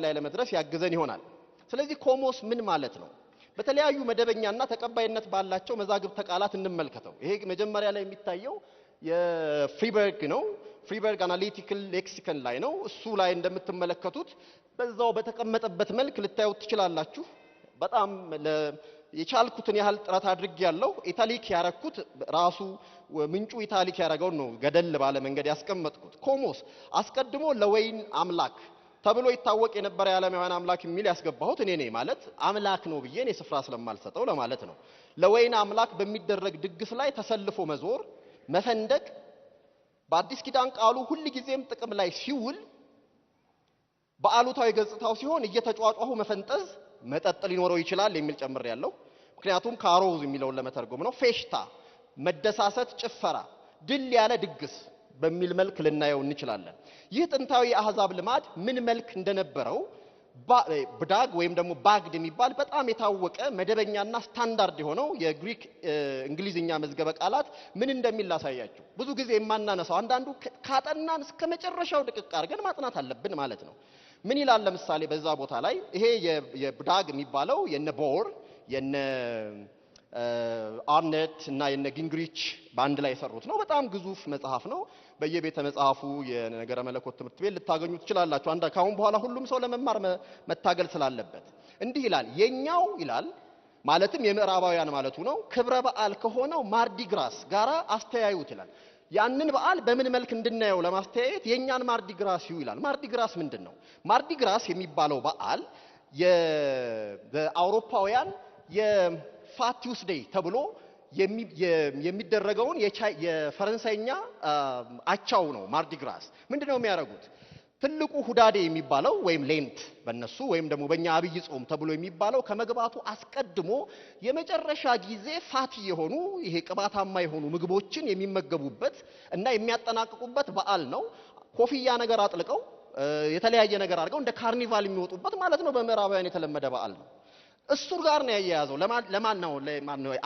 ላይ ለመድረስ ያግዘን ይሆናል። ስለዚህ ኮሞስ ምን ማለት ነው? በተለያዩ መደበኛና ተቀባይነት ባላቸው መዛግብተ ቃላት እንመልከተው። ይሄ መጀመሪያ ላይ የሚታየው የፍሪበርግ ነው። ፍሪበርግ አናሊቲካል ሌክሲከን ላይ ነው። እሱ ላይ እንደምትመለከቱት በዛው በተቀመጠበት መልክ ልታዩት ትችላላችሁ። በጣም የቻልኩትን ያህል ጥረት አድርጌያለሁ። ኢታሊክ ያረኩት ራሱ ምንጩ ኢታሊክ ያረጋው ነው ገደል ባለ መንገድ ያስቀመጥኩት። ኮሞስ አስቀድሞ ለወይን አምላክ ተብሎ ይታወቅ የነበረ የዓለማውያን አምላክ የሚል ያስገባሁት እኔ ነኝ። ማለት አምላክ ነው ብዬ እኔ ስፍራ ስለማልሰጠው ለማለት ነው። ለወይን አምላክ በሚደረግ ድግስ ላይ ተሰልፎ መዞር፣ መፈንደቅ በአዲስ ኪዳን ቃሉ ሁሉ ጊዜም ጥቅም ላይ ሲውል በአሉታዊ ገጽታው ሲሆን እየተጫጫሁ መፈንጠዝ መጠጥ ሊኖረው ይችላል የሚል ጨምር ያለው። ምክንያቱም ካሮዝ የሚለውን ለመተርጎም ነው። ፌሽታ መደሳሰት፣ ጭፈራ፣ ድል ያለ ድግስ በሚል መልክ ልናየው እንችላለን። ይህ ጥንታዊ አህዛብ ልማድ ምን መልክ እንደነበረው ብዳግ ወይም ደግሞ ባግድ የሚባል በጣም የታወቀ መደበኛና ስታንዳርድ የሆነው የግሪክ እንግሊዝኛ መዝገበ ቃላት ምን እንደሚል ላሳያችሁ። ብዙ ጊዜ የማናነሳው አንዳንዱ ካጠናን እስከ መጨረሻው ድቅቅ አድርገን ማጥናት አለብን ማለት ነው። ምን ይላል? ለምሳሌ በዛ ቦታ ላይ ይሄ የብዳግ የሚባለው የነ ቦር የነ አርኔት እና የነ ጊንግሪች ባንድ ላይ የሰሩት ነው። በጣም ግዙፍ መጽሐፍ ነው። በየቤተ መጽሐፉ የነገረ መለኮት ትምህርት ቤት ልታገኙ ትችላላችሁ። ካሁን በኋላ ሁሉም ሰው ለመማር መታገል ስላለበት እንዲህ ይላል። የኛው ይላል ማለትም የምዕራባውያን ማለቱ ነው። ክብረ በዓል ከሆነው ማርዲግራስ ጋራ አስተያዩት ይላል። ያንን በዓል በምን መልክ እንድናየው ለማስተያየት የኛን ማርዲግራስ ይላል። ማርዲግራስ ምንድነው? ማርዲግራስ የሚባለው በዓል በአውሮፓውያን የፋቲውስ ዴይ ተብሎ የሚደረገውን የፈረንሳይኛ አቻው ነው። ማርዲግራስ ምንድነው የሚያደርጉት? ትልቁ ሁዳዴ የሚባለው ወይም ሌንት በእነሱ ወይም ደግሞ በእኛ አብይ ጾም ተብሎ የሚባለው ከመግባቱ አስቀድሞ የመጨረሻ ጊዜ ፋቲ የሆኑ ይሄ ቅባታማ የሆኑ ምግቦችን የሚመገቡበት እና የሚያጠናቅቁበት በዓል ነው። ኮፍያ ነገር አጥልቀው የተለያየ ነገር አድርገው እንደ ካርኒቫል የሚወጡበት ማለት ነው። በምዕራባውያን የተለመደ በዓል ነው። እሱ ጋር ነው ያያያዘው። ለማን ነው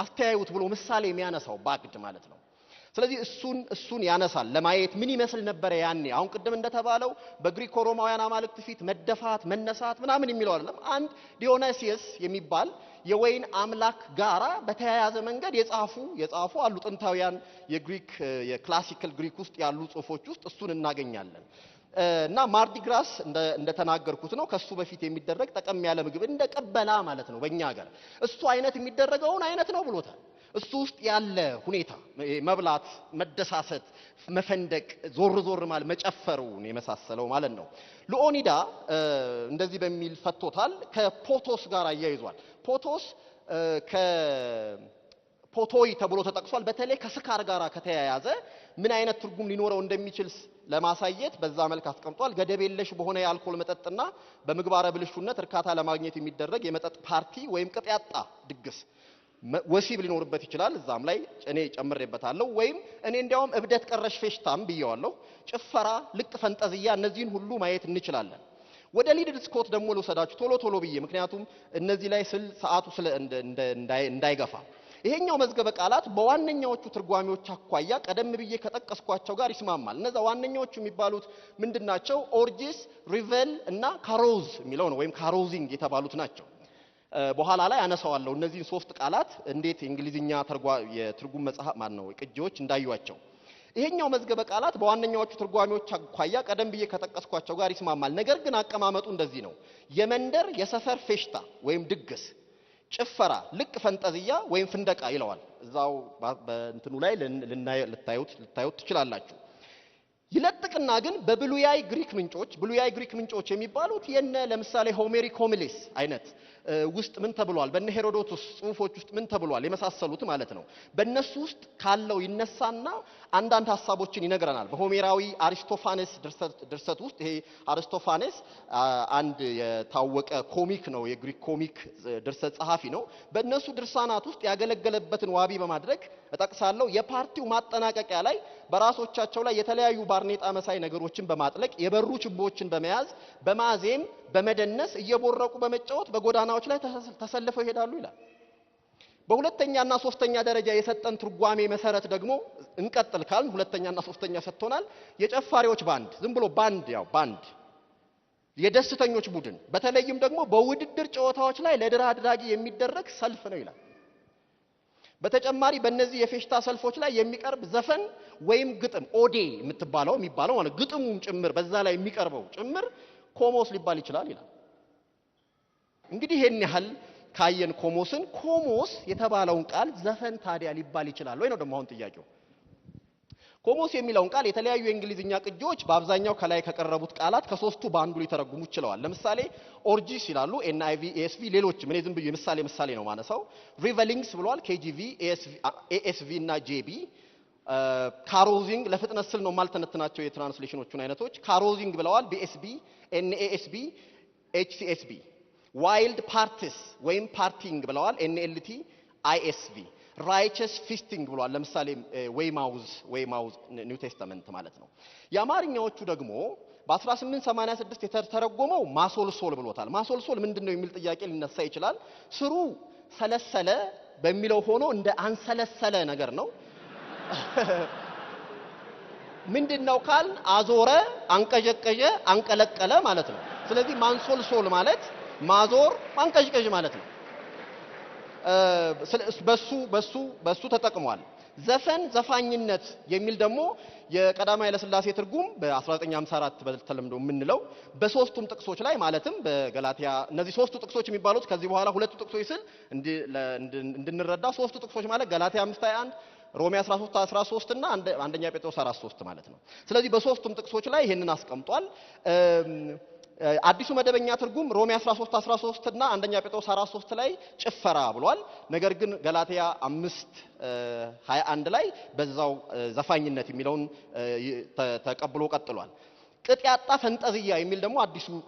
አስተያዩት ብሎ ምሳሌ የሚያነሳው ባግድ ማለት ነው። ስለዚህ እሱን ያነሳል ለማየት ምን ይመስል ነበር ያኔ። አሁን ቅድም እንደተባለው በግሪኮ ሮማውያን አማልክት ፊት መደፋት፣ መነሳት ምናምን የሚለው አይደለም። አንድ ዲዮናሲየስ የሚባል የወይን አምላክ ጋራ በተያያዘ መንገድ የጻፉ አሉ። ጥንታውያን የግሪክ የክላሲካል ግሪክ ውስጥ ያሉ ጽሁፎች ውስጥ እሱን እናገኛለን። እና ማርዲግራስ እንደተናገርኩት ነው። ከሱ በፊት የሚደረግ ጠቀም ያለ ምግብ እንደ ቀበላ ማለት ነው በእኛ ሀገር። እሱ አይነት የሚደረገውን አይነት ነው ብሎታል። እሱ ውስጥ ያለ ሁኔታ መብላት፣ መደሳሰት፣ መፈንደቅ፣ ዞር ማለት መጨፈሩን የመሳሰለው ማለት ነው። ሉኦኒዳ እንደዚህ በሚል ፈቶታል። ከፖቶስ ጋር አያይዟል። ፖቶስ ፖቶይ ተብሎ ተጠቅሷል። በተለይ ከስካር ጋር ከተያያዘ ምን አይነት ትርጉም ሊኖረው እንደሚችል ለማሳየት በዛ መልክ አስቀምጧል። ገደብ የለሽ በሆነ የአልኮል መጠጥና በምግባረ ብልሹነት እርካታ ለማግኘት የሚደረግ የመጠጥ ፓርቲ ወይም ቅጥ ያጣ ድግስ ወሲብ ሊኖርበት ይችላል። እዛም ላይ እኔ ጨምሬበታለሁ። ወይም እኔ እንዲያውም እብደት ቀረሽ ፌሽታም ብየዋለሁ። ጭፈራ፣ ልቅ ፈንጠዝያ፣ እነዚህን ሁሉ ማየት እንችላለን። ወደ ሊድል ስኮት ደግሞ ልውሰዳችሁ ቶሎ ብዬ፣ ምክንያቱም እነዚህ ላይ ሰዓቱ እንዳይገፋ። ይሄኛው መዝገበ ቃላት በዋነኛዎቹ ትርጓሜዎች አኳያ ቀደም ብዬ ከጠቀስኳቸው ጋር ይስማማል። እነዛ ዋነኛዎቹ የሚባሉት ምንድናቸው? ኦርጂስ፣ ሪቨል እና ካሮዝ የሚለው ነው፣ ወይም ካሮዚንግ የተባሉት ናቸው። በኋላ ላይ አነሳዋለሁ እነዚህን ሶስት ቃላት እንዴት የእንግሊዝኛ የትርጉም መጽሐፍ ነው ቅጂዎች እንዳዩዋቸው። ይሄኛው መዝገበ ቃላት በዋነኛዎቹ ትርጓሜዎች አኳያ ቀደም ብዬ ከጠቀስኳቸው ጋር ይስማማል። ነገር ግን አቀማመጡ እንደዚህ ነው። የመንደር የሰፈር ፌሽታ ወይም ድግስ፣ ጭፈራ፣ ልቅ ፈንጠዝያ ወይም ፍንደቃ ይለዋል። እዛው በእንትኑ ላይ ልታዩት ትችላላችሁ። ይለጥቅና ግን በብሉያይ ግሪክ ምንጮች የሚባሉት ለምሳሌ ሆሜሪክ ሆሚሌስ አይነት ውስጥ ምን ተብሏል፣ በእነ ሄሮዶቶስ ጽሁፎች ውስጥ ምን ተብሏል የመሳሰሉት ማለት ነው። በእነሱ ውስጥ ካለው ይነሳና አንዳንድ ሐሳቦችን ይነግረናል። በሆሜራዊ አሪስቶፋኔስ ድርሰት ውስጥ ይሄ አሪስቶፋኔስ አንድ የታወቀ ኮሚክ ነው፣ የግሪክ ኮሚክ ድርሰት ጸሐፊ ነው። በእነሱ ድርሳናት ውስጥ ያገለገለበትን ዋቢ በማድረግ እጠቅሳለሁ። የፓርቲው ማጠናቀቂያ ላይ በራሶቻቸው ላይ የተለያዩ ባርኔጣ መሳይ ነገሮችን በማጥለቅ የበሩ ችቦችን በመያዝ በማዜም በመደነስ እየቦረቁ በመጫወት በጎዳናዎች ላይ ተሰልፈው ይሄዳሉ ይላል። በሁለተኛና ሶስተኛ ደረጃ የሰጠን ትርጓሜ መሰረት ደግሞ እንቀጥል ካልን ሁለተኛና ሶስተኛ ሰጥቶናል። የጨፋሪዎች ባንድ ዝም ብሎ ባንድ የደስተኞች ቡድን በተለይም ደግሞ በውድድር ጨዋታዎች ላይ ለድል አድራጊ የሚደረግ ሰልፍ ነው ይላል። በተጨማሪ በእነዚህ የፌሽታ ሰልፎች ላይ የሚቀርብ ዘፈን ወይም ግጥም ኦዴ የሚባለው ማለት ግጥሙም ጭምር በዛ ላይ የሚቀርበው ጭምር ኮሞስ ሊባል ይችላል ይላል። እንግዲህ ይሄን ያህል ካየን ኮሞስ የተባለውን ቃል ዘፈን ታዲያ ሊባል ይችላል ወይ ነው ደግሞ አሁን ጥያቄው። ኮሞስ የሚለውን ቃል የተለያዩ የእንግሊዝኛ ቅጂዎች በአብዛኛው ከላይ ከቀረቡት ቃላት ከሶስቱ በአንዱ ሊተረጉሙ ይችላል። ለምሳሌ ኦርጂስ ይላሉ ኤንአይቪ ኤኤስቪ ሌሎችም እኔ ዝም ብዬ ምሳሌ ነው ማነሳው። ሪቨሊንግስ ብለዋል ኬጂቪ ኤኤስቪ እና ጄቢ። ካሮዚንግ ለፍጥነት ስል ነው ማልተነትናቸው የትራንስሌሽኖቹን አይነቶች ካሮዚንግ ብለዋል ቢኤስቢ ኤንኤኤስቢ ኤችሲኤስቢ። ዋይልድ ፓርቲስ ወይም ፓርቲንግ ብለዋል ኤንኤልቲ አይኤስቪ። ራይቸስ ፊስቲንግ ብሏል ለምሳሌ ዌይማውዝ ኒው ቴስተመንት ማለት ነው። የአማርኛዎቹ ደግሞ በ1886 የተተረጎመው ማሶልሶል ብሎታል። ማሶልሶል ምንድነው የሚል ጥያቄ ሊነሳ ይችላል። ስሩ ሰለሰለ በሚለው ሆኖ እንደ አንሰለሰለ ነገር ነው። ምንድነው ካል አዞረ፣ አንቀዠቀዠ፣ አንቀለቀለ ማለት ነው። ስለዚህ ማንሶልሶል ማለት ማዞር ማንቀዥቀዥ ማለት ነው። በሱ ተጠቅሟል። ዘፈን ዘፋኝነት የሚል ደግሞ የቀዳማዊ ኃይለ ሥላሴ ትርጉም በ1954 በተለምዶ የምንለው በሶስቱም ጥቅሶች ላይ ማለትም በገላትያ እነዚህ ሶስቱ ጥቅሶች የሚባሉት ከዚህ በኋላ ሁለቱ ጥቅሶች ስል እንድንረዳ ሶስቱ ጥቅሶች ማለት ገላትያ 5:21 ሮሜ 13:13 እና አንደኛ ጴጥሮስ 4:3 ማለት ነው። ስለዚህ በሶስቱም ጥቅሶች ላይ ይሄንን አስቀምጧል። አዲሱ መደበኛ ትርጉም ሮሜ 13:13 እና አንደኛ ጴጥሮስ 4:3 ላይ ጭፈራ ብሏል። ነገር ግን ገላትያ 5:21 ላይ በዛው ዘፋኝነት የሚለውን ተቀብሎ ቀጥሏል። ቅጥ ያጣ ፈንጠዝያ የሚል ደግሞ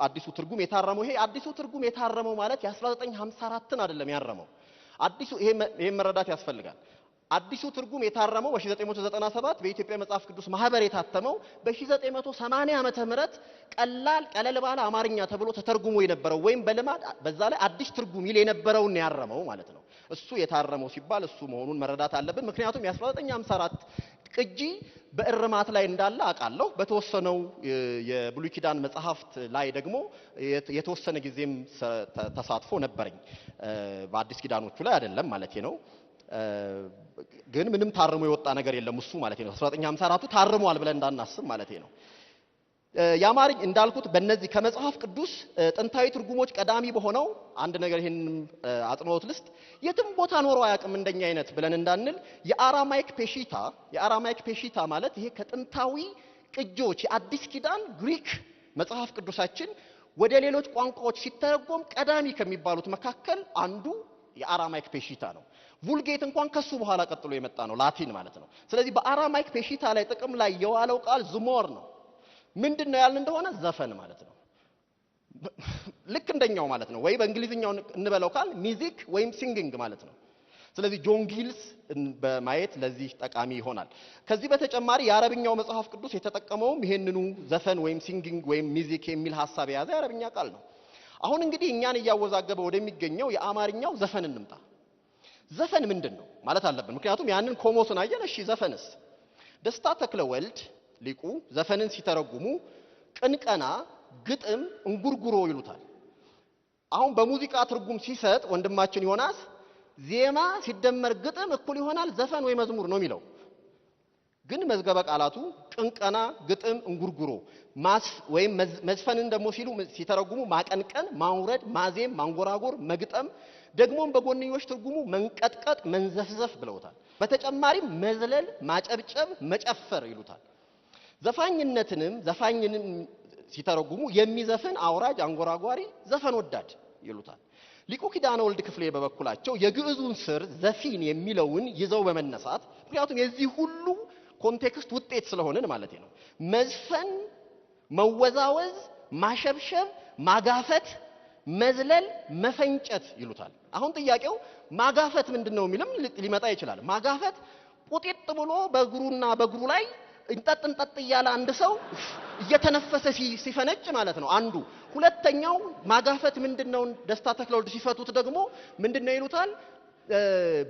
አዲሱ ትርጉም የታረመው ይሄ አዲሱ ትርጉም የታረመው ማለት የ1954ን አይደለም ያረመው። ይሄ መረዳት ያስፈልጋል። አዲሱ ትርጉም የታረመው በ1997 በኢትዮጵያ መጽሐፍ ቅዱስ ማህበር የታተመው በ1980 ዓመተ ምህረት ቀለል ባለ አማርኛ ተብሎ ተተርጉሞ የነበረው ወይም በልማድ በዛ ላይ አዲስ ትርጉም ይል የነበረውን ያረመው ማለት ነው። እሱ የታረመው ሲባል እሱ መሆኑን መረዳት አለብን። ምክንያቱም የ1954 ቅጂ በእርማት ላይ እንዳለ አውቃለሁ። በተወሰነው የብሉይ ኪዳን መጽሐፍት ላይ ደግሞ የተወሰነ ጊዜም ተሳትፎ ነበረኝ። በአዲስ ኪዳኖቹ ላይ አይደለም ማለት ነው። ግን ምንም ታርሞ የወጣ ነገር የለም እሱ ማለት ነው። 1954ቱ ታርሟል ብለን እንዳናስብ ማለት ነው። ያማርኝ እንዳልኩት በእነዚህ ከመጽሐፍ ቅዱስ ጥንታዊ ትርጉሞች ቀዳሚ በሆነው አንድ ነገር ይሄን አጥኖት ልስጥ የትም ቦታ ኖሮ አያውቅም እንደኛ አይነት ብለን እንዳንል የአራማይክ ፔሺታ ማለት ይሄ ከጥንታዊ ቅጂዎች የአዲስ ኪዳን ግሪክ መጽሐፍ ቅዱሳችን ወደ ሌሎች ቋንቋዎች ሲተረጎም ቀዳሚ ከሚባሉት መካከል አንዱ የአራማይክ ፔሺታ ነው። vulgate እንኳን ከሱ በኋላ ቀጥሎ የመጣ ነው ላቲን ማለት ነው። ስለዚህ በአራማይክ ፔሺታ ላይ ጥቅም ላይ የዋለው ቃል ዝሞር ነው። ምንድነው ያልን እንደሆነ ዘፈን ማለት ነው። ልክ እንደኛው ማለት ነው። ወይ በእንግሊዝኛው እንበለው ቃል ሚውዚክ ወይም ሲንጊንግ ማለት ነው። ስለዚህ ጆን ጊልስ በማየት ለዚህ ጠቃሚ ይሆናል። ከዚህ በተጨማሪ የአረብኛው መጽሐፍ ቅዱስ የተጠቀመውም ይሄንኑ ዘፈን ወይም ሲንጊንግ ወይም ሚውዚክ የሚል ሐሳብ የያዘ የአረብኛ ቃል ነው። አሁን እንግዲህ እኛን እያወዛገበ ወደሚገኘው የአማርኛው ዘፈን እንምጣ። ዘፈን ምንድነው ማለት አለብን። ምክንያቱም ያንን ኮሞስን አየን። እሺ ዘፈንስ? ደስታ ተክለ ወልድ ሊቁ ዘፈንን ሲተረጉሙ ቅንቀና፣ ግጥም፣ እንጉርጉሮ ይሉታል። አሁን በሙዚቃ ትርጉም ሲሰጥ ወንድማችን ዮናስ ዜማ ሲደመር ግጥም እኩል ይሆናል ዘፈን ወይ መዝሙር ነው የሚለው። ግን መዝገበ ቃላቱ ቅንቀና፣ ግጥም፣ እንጉርጉሮ ወይም መዝፈንን ደግሞ ሲተረጉሙ ማቀንቀን፣ ማውረድ፣ ማዜም፣ ማንጎራጎር፣ መግጠም ደግሞም በጎንዮሽ ትርጉሙ መንቀጥቀጥ፣ መንዘፍዘፍ ብለውታል። በተጨማሪም መዝለል፣ ማጨብጨብ፣ መጨፈር ይሉታል። ዘፋኝንም ሲተረጉሙ የሚዘፍን አውራጅ፣ አንጎራጓሪ፣ ዘፈን ወዳድ ይሉታል። ሊቁ ኪዳነ ወልድ ክፍሌ በበኩላቸው የግዕዙን ስር ዘፊን የሚለውን ይዘው በመነሳት ምክንያቱም የዚህ ሁሉ ኮንቴክስት ውጤት ስለሆነን ማለት ነው መዝፈን፣ መወዛወዝ፣ ማሸብሸብ፣ ማጋፈት፣ መዝለል፣ መፈንጨት ይሉታል። አሁን ጥያቄው ማጋፈት ምንድነው የሚልም ሊመጣ ይችላል። ማጋፈት ቁጢጥ ብሎ በእግሩ ላይ እንጠጥ እያለ አንድ ሰው እየተነፈሰ ሲፈነጭ ማለት ነው አንዱ። ሁለተኛው ማጋፈት ምንድነው ደስታ ተክለ ወልድ ሲፈቱት ደግሞ ምንድነው ይሉታል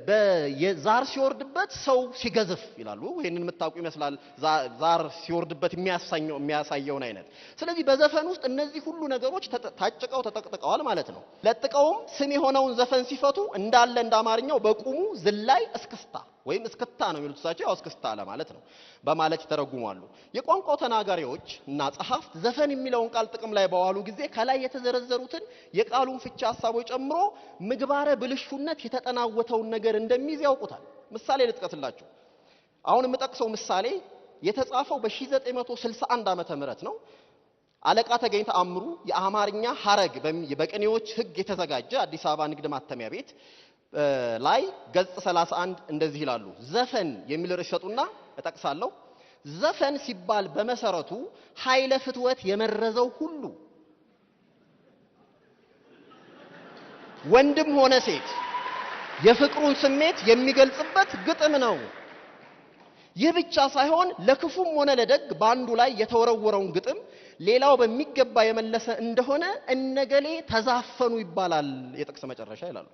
በዛር ሲወርድበት ሰው ሲገዝፍ ይላሉ። ይሄንን የምታውቁ ይመስላል። ዛር ሲወርድበት የሚያሳየውን አይነት። ስለዚህ በዘፈን ውስጥ እነዚህ ሁሉ ነገሮች ታጭቀው ተጠቅጥቀዋል ማለት ነው። ለጥቀውም ስም የሆነውን ዘፈን ሲፈቱ እንዳለ እንዳማርኛው በቁሙ ዝላይ እስክስታ ወይም እስክታ ነው የሚሉት እሳቸው፣ ያው እስክስታ ለማለት ነው በማለት ይተረጉማሉ። የቋንቋው ተናጋሪዎች እና ጸሐፍት ዘፈን የሚለውን ቃል ጥቅም ላይ በዋሉ ጊዜ ከላይ የተዘረዘሩትን የቃሉን ፍቺ ሐሳቦች ጨምሮ ምግባረ ብልሹነት የተጠናወተውን ነገር እንደሚይዝ ያውቁታል። ምሳሌ ልጥቀስላችሁ። አሁን የምጠቅሰው ምሳሌ የተጻፈው በ1961 ዓመተ ምህረት ነው። አለቃ ተገኝ ተአምሩ የአማርኛ ሐረግ በቅኔዎች ሕግ የተዘጋጀ አዲስ አበባ ንግድ ማተሚያ ቤት ላይ ገጽ 31 እንደዚህ ይላሉ። ዘፈን የሚል ርዕስ ሰጡና እጠቅሳለሁ። ዘፈን ሲባል በመሰረቱ ኃይለ ፍትወት የመረዘው ሁሉ ወንድም ሆነ ሴት የፍቅሩን ስሜት የሚገልጽበት ግጥም ነው። ይህ ብቻ ሳይሆን ለክፉም ሆነ ለደግ ባንዱ ላይ የተወረወረውን ግጥም ሌላው በሚገባ የመለሰ እንደሆነ እነገሌ ተዛፈኑ ይባላል። የጥቅስ መጨረሻ ይላሉ።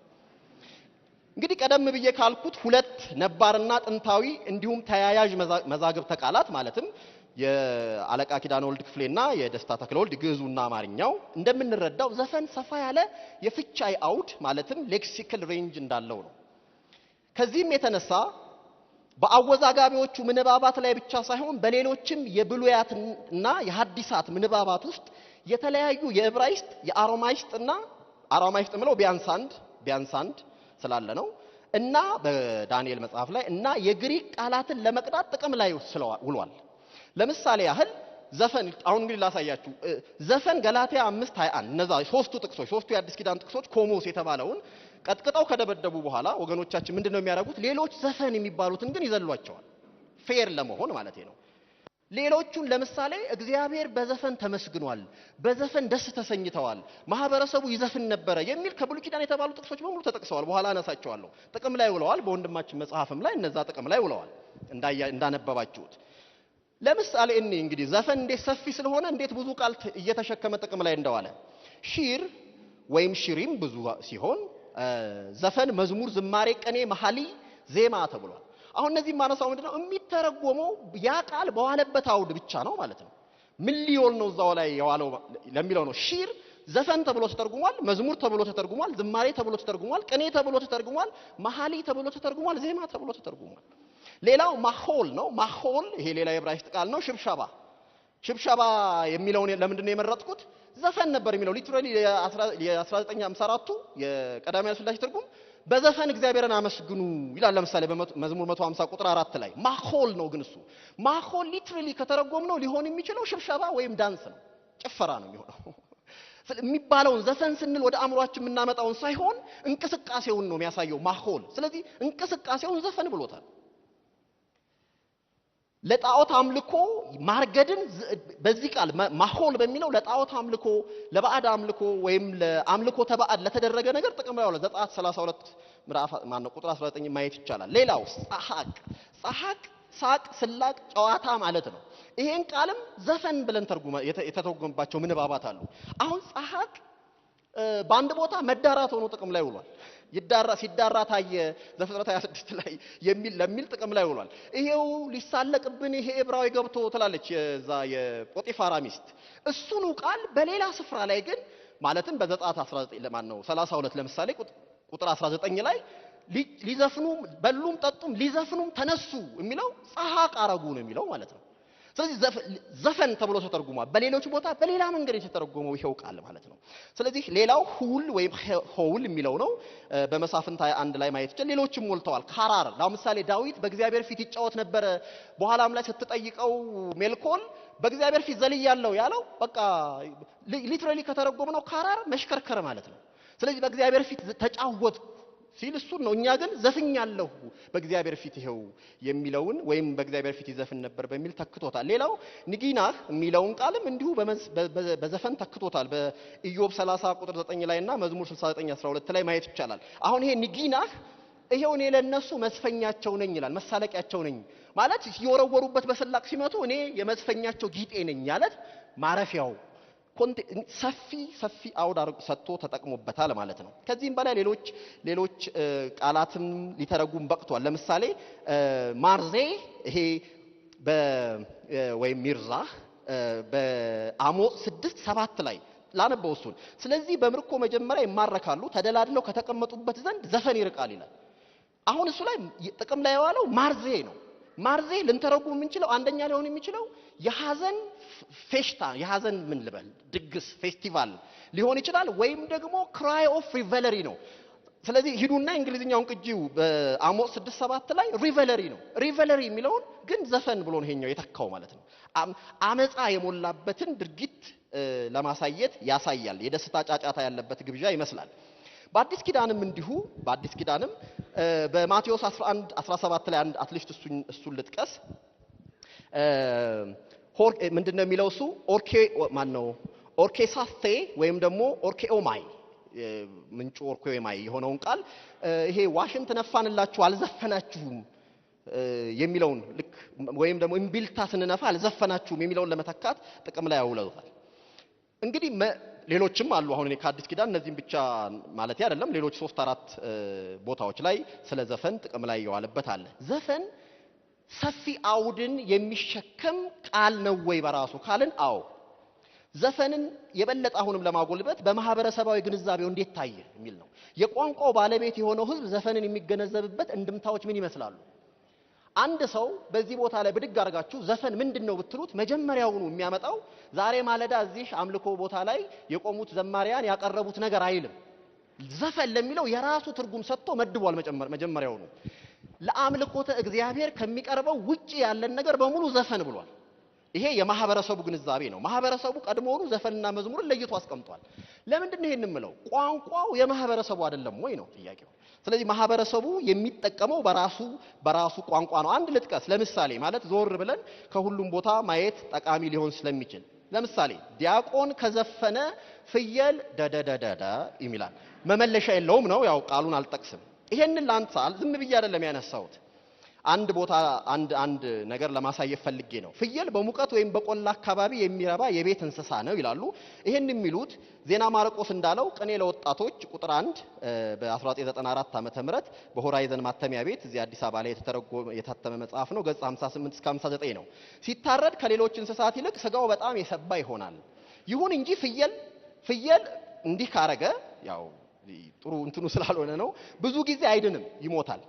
እንግዲህ ቀደም ብዬ ካልኩት ሁለት ነባርና ጥንታዊ እንዲሁም ተያያዥ መዛግብተ ቃላት ማለትም የአለቃ ኪዳነ ወልድ ክፍሌና የደስታ ተክለወልድ ግዕዙና አማርኛው እንደምንረዳው ዘፈን ሰፋ ያለ የፍቻይ አውድ ማለትም ሌክሲካል ሬንጅ እንዳለው ነው። ከዚህም የተነሳ በአወዛጋቢዎቹ ምንባባት ላይ ብቻ ሳይሆን በሌሎችም የብሉያትና የሐዲሳት ምንባባት ውስጥ የተለያዩ የዕብራይስጥ የአሮማይስጥና አሮማይስጥ ምለው ቢያንስ አንድ ስላለ ነው እና በዳንኤል መጽሐፍ ላይ እና የግሪክ ቃላትን ለመቅዳት ጥቅም ላይ ውሏል። ለምሳሌ ያህል ዘፈን አሁን እንግዲህ ላሳያችሁ። ዘፈን ገላትያ 5:21 እነዛ ሶስቱ የአዲስ ኪዳን ጥቅሶች ኮሞስ የተባለውን ቀጥቅጠው ከደበደቡ በኋላ ወገኖቻችን ምንድነው የሚያደርጉት? ሌሎች ዘፈን የሚባሉትን ግን ይዘሏቸዋል። ፌር ለመሆን ማለት ነው። ሌሎቹን ለምሳሌ እግዚአብሔር በዘፈን ተመስግኗል፣ በዘፈን ደስ ተሰኝተዋል፣ ማህበረሰቡ ይዘፍን ነበረ የሚል ከብሉይ ኪዳን የተባሉ ጥቅሶች በሙሉ ተጠቅሰዋል። በኋላ አነሳቸዋለሁ። ጥቅም ላይ ውለዋል። በወንድማችን መጽሐፍም ላይ እነዛ ጥቅም ላይ ውለዋል እንዳነበባችሁት። ለምሳሌ እንግዲህ ዘፈን እንዴት ሰፊ ስለሆነ እንዴት ብዙ ቃል እየተሸከመ ጥቅም ላይ እንደዋለ ሺር ወይም ሽሪም ብዙ ሲሆን ዘፈን፣ መዝሙር፣ ዝማሬ፣ ቅኔ፣ መሐሊ፣ ዜማ ተብሏል። አሁን እነዚህ ማነሳው ምንድነው የሚተረጎመው ያ ቃል በዋለበት አውድ ብቻ ነው ማለት ነው። ምን ሊሆን ነው እዛው ላይ የዋለው ለሚለው ነው። ሺር ዘፈን ተብሎ ተተርጉሟል፣ መዝሙር ተብሎ ተተርጉሟል፣ ዝማሬ ተብሎ ተተርጉሟል፣ ቅኔ ተብሎ ተተርጉሟል፣ መሐሊ ተብሎ ተተርጉሟል፣ ዜማ ተብሎ ተተርጉሟል። ሌላው ማሆል ነው። ማሆል ይሄ ሌላ የዕብራይስጥ ቃል ነው። ሽብሸባ የሚለውን ለምንድን ነው የመረጥኩት? ዘፈን ነበር የሚለው ሊትራሊ የ1954 የቀዳማዊ ኃይለ ሥላሴ ትርጉም በዘፈን እግዚአብሔርን አመስግኑ ይላል። ለምሳሌ በመዝሙር 150 ቁጥር 4 ላይ ማሆል ነው። ግን እሱ ማሆል ሊትራሊ ከተረጎምነው ሊሆን የሚችለው ሽብሸባ ወይም ዳንስ ነው፣ ጭፈራ ነው የሚሆነው። የሚባለውን ዘፈን ስንል ወደ አእምሯችን የምናመጣውን ሳይሆን እንቅስቃሴውን ነው የሚያሳየው ማሆል። ስለዚህ እንቅስቃሴውን ዘፈን ብሎታል። ለጣዖት አምልኮ ማርገድን በዚህ ቃል ማሆል በሚለው ለጣዖት አምልኮ፣ ለባዕድ አምልኮ ወይም ለአምልኮ ተባዕድ ለተደረገ ነገር ጥቅም ላይ ዋለ። ዘጸአት 32 ምዕራፍ ቁጥር 19 ማየት ይቻላል። ሌላው ጸሐቅ ሳቅ፣ ስላቅ፣ ጨዋታ ማለት ነው። ይሄን ቃልም ዘፈን ብለን የተተረጎመባቸው ምንባባት አሉ። አሁን ጸሐቅ በአንድ ቦታ መዳራት ሆኖ ጥቅም ላይ ውሏል። ሲዳራ ታየ ዘፍጥረት 26 ላይ ለሚል ጥቅም ላይ ውሏል። ይሄው ሊሳለቅብን ይሄ ዕብራዊ ገብቶ ትላለች የዛ የጶጢፋራ ሚስት። እሱኑ ቃል በሌላ ስፍራ ላይ ግን ማለትም በዘጸአት 32 ለምሳሌ ቁጥር 19 ላይ ሊዘፍኑ በሉም ጠጡም ሊዘፍኑም ተነሱ የሚለው ጸሐቅ አረጉ ነው የሚለው ማለት ነው። ስለዚህ ዘፈን ተብሎ ተተርጉሟል። በሌሎች ቦታ በሌላ መንገድ የተተረጎመው ይሄው ቃል ማለት ነው። ስለዚህ ሌላው ሁል ወይም ሆል የሚለው ነው። በመሳፍንት 21 ላይ ማየት ይችላል። ሌሎችም ሞልተዋል። ካራር ለምሳሌ ዳዊት በእግዚአብሔር ፊት ይጫወት ነበረ። በኋላም ላይ ስትጠይቀው ሜልኮል በእግዚአብሔር ፊት ዘልያለሁ ያለው በቃ ሊትራሊ ከተረጎመው ካራር መሽከርከር ማለት ነው። ስለዚህ በእግዚአብሔር ፊት ተጫወት ሲል እሱን ነው። እኛ ግን ዘፍኛለሁ በእግዚአብሔር ፊት ይሄው የሚለውን ወይም በእግዚአብሔር ፊት ይዘፍን ነበር በሚል ተክቶታል። ሌላው ንጊናህ የሚለውን ቃልም እንዲሁ በዘፈን ተክቶታል። በኢዮብ 30 ቁጥር 9 ላይና መዝሙር 69:12 ላይ ማየት ይቻላል። አሁን ይሄ ንጊናህ ይሄው እኔ ለነሱ መስፈኛቸው ነኝ ይላል። መሳለቂያቸው ነኝ ማለት ሲወረወሩበት በስላቅ ሲመቱ እኔ የመስፈኛቸው ጊጤ ነኝ ማለት ማረፊያው ሰፊ አውድ ሰጥቶ ተጠቅሞበታል ማለት ነው። ከዚህም በላይ ሌሎች ቃላትን ሊተረጉም በቅቷል። ለምሳሌ ማርዜ ይሄ ወይም ሚርዛ በአሞጽ 6:7 ላይ ላነበው እሱን። ስለዚህ በምርኮ መጀመሪያ ይማረካሉ፣ ተደላድለው ከተቀመጡበት ዘንድ ዘፈን ይርቃል ይላል። አሁን እሱ ላይ ጥቅም ላይ የዋለው ማርዜ ነው። ማርዜ ልንተረጉም የምንችለው አንደኛ ሊሆን የሚችለው የሐዘን ፌሽታ፣ የሐዘን ምን ልበል ድግስ ፌስቲቫል ሊሆን ይችላል፣ ወይም ደግሞ ክራይ ኦፍ ሪቨለሪ ነው። ስለዚህ ሂዱና እንግሊዝኛውን ቅጂው በአሞጽ 6:7 ላይ ሪቨለሪ ነው። ሪቨለሪ የሚለውን ግን ዘፈን ብሎ ነው ይሄኛው የተካው ማለት ነው። አመጻ የሞላበትን ድርጊት ለማሳየት ያሳያል። የደስታ ጫጫታ ያለበት ግብዣ ይመስላል። በአዲስ ኪዳንም እንዲሁ በማቴዎስ 11:17 ላይ አንድ አትሊስት እሱን ልጥቀስ። ምንድነው የሚለው እሱ ኦርኬሳስቴ ወይም ደግሞ ኦርኬኦማይ ምንጩ ኦርኬኦማይ የሆነውን ቃል ይሄ ዋሽንት ነፋንላችሁ አልዘፈናችሁም የሚለውን ልክ ወይም ደግሞ እምቢልታ ስንነፋ አልዘፈናችሁም የሚለውን ለመተካት ጥቅም ላይ ያውለውታል። እንግዲህ ሌሎችም አሉ። አሁን እኔ ከአዲስ ኪዳን እነዚህም ብቻ ማለት አይደለም፣ ሌሎች 3-4 ቦታዎች ላይ ስለ ዘፈን ጥቅም ላይ የዋለበት አለ። ዘፈን ሰፊ አውድን የሚሸከም ቃል ነው ወይ በራሱ ካልን አዎ። ዘፈንን የበለጠ አሁንም ለማጎልበት በማህበረሰባዊ ግንዛቤው እንዴት ታየ የሚል ነው። የቋንቋው ባለቤት የሆነው ህዝብ ዘፈንን የሚገነዘብበት እንድምታዎች ምን ይመስላሉ? አንድ ሰው በዚህ ቦታ ላይ ብድግ አድርጋችሁ ዘፈን ምንድነው ብትሉት መጀመሪያውኑ የሚያመጣው ዛሬ ማለዳ እዚህ አምልኮ ቦታ ላይ የቆሙት ዘማሪያን ያቀረቡት ነገር አይልም። ዘፈን ለሚለው የራሱ ትርጉም ሰጥቶ መድቧል። መጀመሪያውኑ ለአምልኮተ እግዚአብሔር ከሚቀርበው ውጪ ያለን ነገር በሙሉ ዘፈን ብሏል። ይሄ የማህበረሰቡ ግንዛቤ ነው። ማህበረሰቡ ቀድሞውኑ ዘፈንና መዝሙርን ለይቶ አስቀምጧል። ለምንድን ነው ይሄንን ምለው? ቋንቋው የማህበረሰቡ አይደለም ወይ ነው ጥያቄው። ስለዚህ ማህበረሰቡ የሚጠቀመው በራሱ ቋንቋ ነው። አንድ ልጥቀስ። ለምሳሌ ማለት ዞር ብለን ከሁሉም ቦታ ማየት ጠቃሚ ሊሆን ስለሚችል ለምሳሌ ዲያቆን ከዘፈነ ፍየል ደደደደደ ይላል። መመለሻ የለውም ነው፣ ያው ቃሉን አልጠቅስም። ይሄንን ላንሳል ዝም ብዬ አይደለም ያነሳሁት። አንድ ቦታ አንድ ነገር ለማሳየት ፈልጌ ነው። ፍየል በሙቀት ወይም በቆላ አካባቢ የሚረባ የቤት እንስሳ ነው ይላሉ። ይሄን የሚሉት ዜና ማርቆስ እንዳለው ቅኔ ለወጣቶች ቁጥር 1 በ1994 ዓመተ ምህረት በሆራይዘን ማተሚያ ቤት እዚህ አዲስ አበባ ላይ የታተመ መጽሐፍ ነው። ገጽ 58 እስከ 59 ነው። ሲታረድ ከሌሎች እንስሳት ይልቅ ስጋው በጣም የሰባ ይሆናል። ይሁን እንጂ ፍየል እንዲህ ካረገ ያው ጥሩ እንትኑ ስላልሆነ ነው ብዙ ጊዜ አይድንም፣ ይሞታል።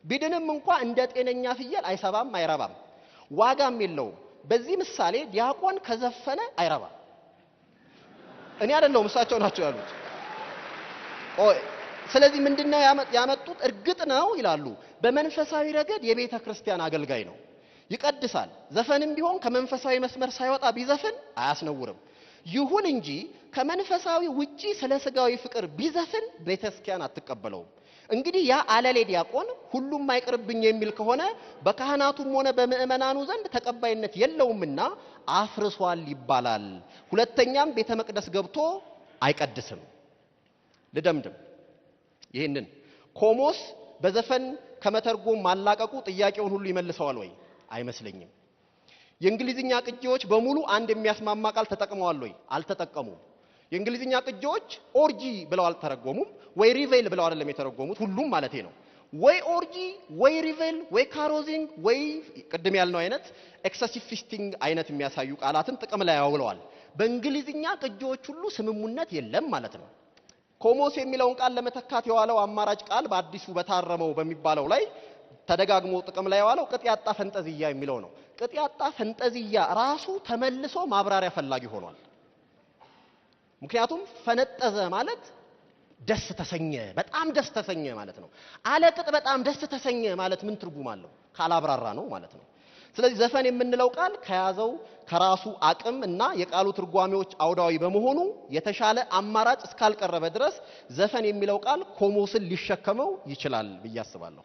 ቢድንም እንኳን እንደ ጤነኛ ፍየል አይሰባም፣ አይረባም፣ ዋጋም የለውም። በዚህ ምሳሌ ዲያቆን ከዘፈነ አይረባም። እኔ አይደለሁም እሳቸው ናቸው ያሉት። ስለዚህ ምንድነው ያመጡት? እርግጥ ነው ይላሉ በመንፈሳዊ ረገድ የቤተ ክርስቲያን አገልጋይ ነው፣ ይቀድሳል። ዘፈንም ቢሆን ከመንፈሳዊ መስመር ሳይወጣ ቢዘፍን አያስነውርም። ይሁን እንጂ ከመንፈሳዊ ውጪ ስለ ስጋዊ ፍቅር ቢዘፍን ቤተክርስቲያን አትቀበለውም። እንግዲህ ያ አለሌ ዲያቆን ሁሉም አይቅርብኝ የሚል ከሆነ በካህናቱም ሆነ በምእመናኑ ዘንድ ተቀባይነት የለውምና አፍርሷል ይባላል። ሁለተኛም ቤተ መቅደስ ገብቶ አይቀድስም። ልደምድም። ይሄንን ኮሞስ በዘፈን ከመተርጎም ማላቀቁ ጥያቄውን ሁሉ ይመልሰዋል ወይ? አይመስለኝም። የእንግሊዝኛ ቅጂዎች በሙሉ አንድ የሚያስማማ ቃል ተጠቅመዋል ወይ? አልተጠቀሙም። የእንግሊዝኛ ቅጂዎች ኦርጂ ብለው አልተረጎሙም፣ ወይ ሪቬል ብለው አይደለም የተረጎሙት። ሁሉም ማለቴ ነው ወይ ኦርጂ ወይ ሪቬል ወይ ካሮዚንግ ወይ ቅድም ያልነው አይነት ኤክሰሲቭ ፊስቲንግ አይነት የሚያሳዩ ቃላትን ጥቅም ላይ ያውለዋል። በእንግሊዝኛ ቅጂዎች ሁሉ ስምሙነት የለም ማለት ነው። ኮሞስ የሚለውን ቃል ለመተካት የዋለው አማራጭ ቃል በአዲሱ በታረመው በሚባለው ላይ ተደጋግሞ ጥቅም ላይ የዋለው ቅጥ ያጣ ፈንጠዝያ የሚለው ነው። ቅጥ ያጣ ፈንጠዝያ ራሱ ተመልሶ ማብራሪያ ፈላጊ ሆኗል። ምክንያቱም ፈነጠዘ ማለት ደስ ተሰኘ፣ በጣም ደስ ተሰኘ ማለት ነው። አለቅጥ በጣም ደስ ተሰኘ ማለት ምን ትርጉም አለው? ካላብራራ ነው ማለት ነው። ስለዚህ ዘፈን የምንለው ቃል ከያዘው ከራሱ አቅም እና የቃሉ ትርጓሜዎች አውዳዊ በመሆኑ የተሻለ አማራጭ እስካልቀረበ ድረስ ዘፈን የሚለው ቃል ኮሞስን ሊሸከመው ይችላል ብዬ አስባለሁ።